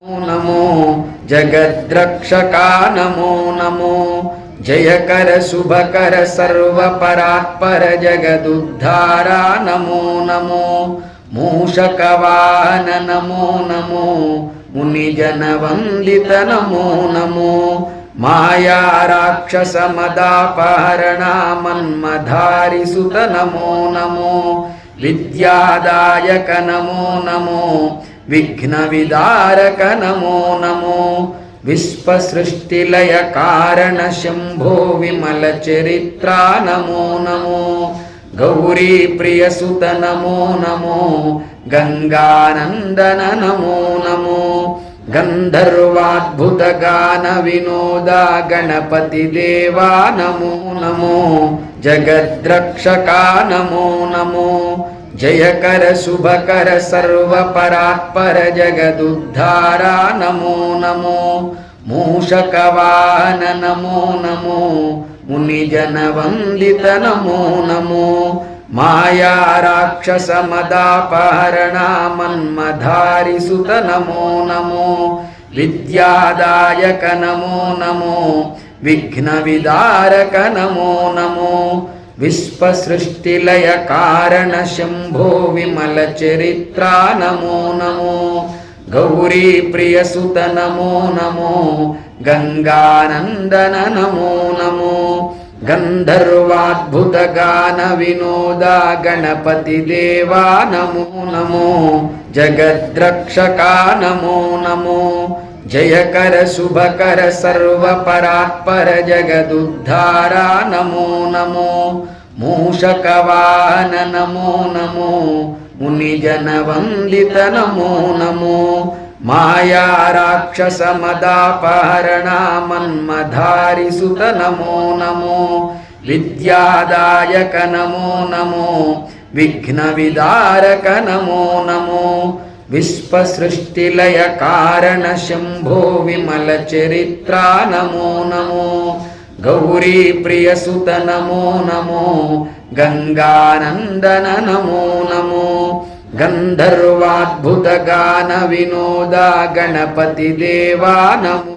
नमो जगद्रक्षका नमो नमो जयकर शुभकर सर्वपरात्पर जगदुद्धारा नमो नमो मूषकवाहन नमो नमो मुनिजनवन्दित नमो नमो माया राक्षसमदापहरणा मन्मधारिसुत नमो नमो विद्यादायक नमो नमो विघ्न विदारक नमो नमो विश्वसृष्टिलय कारण शंभो विमल चरित्रा नमो नमो गौरी प्रियसुत नमो नमो गंगानंदन नमो नमो गंधर्वाद्भुत गान विनोदा गणपति देवा नमो नमो जगद्रक्षका नमो नमो जयकर शुभकर सर्वपरात्पर जगदुद्धारा नमो नमो मूषकवाहन नमो नमो मुनिजनवन्दित नमो नमो माया राक्षसमदापहरणा मन्मधारिसुत नमो नमो विद्यादायक नमो नमो विघ्न विदारक नमो नमो विश्वसृष्टिलय कारण शंभो विमल चरित्रा नमो नमो गौरी प्रियसुत नमो नमो गंगानंदन नमो नमो गंधर्वाद्भुत गान विनोदा गणपति देवा नमो नमो जगद्रक्षका नमो नमो जयकर शुभकर सर्वपरात्पर जगदुद्धारा नमो नमो मूषकवाहन नमो नमो मुनिजनवन्दित नमो नमो माया राक्षसमदापहरणा मन्मधारिसुत नमो नमो विद्यादायक नमो नमो विघ्न विदारक नमो नमो विश्वसृष्टिलय कारण शंभो विमल चरित्रा नमो नमो गौरी प्रियसुत नमो नमो गंगानंदन नमो नमो गंधर्वाद्भुत गान विनोदा गणपति देवा नमो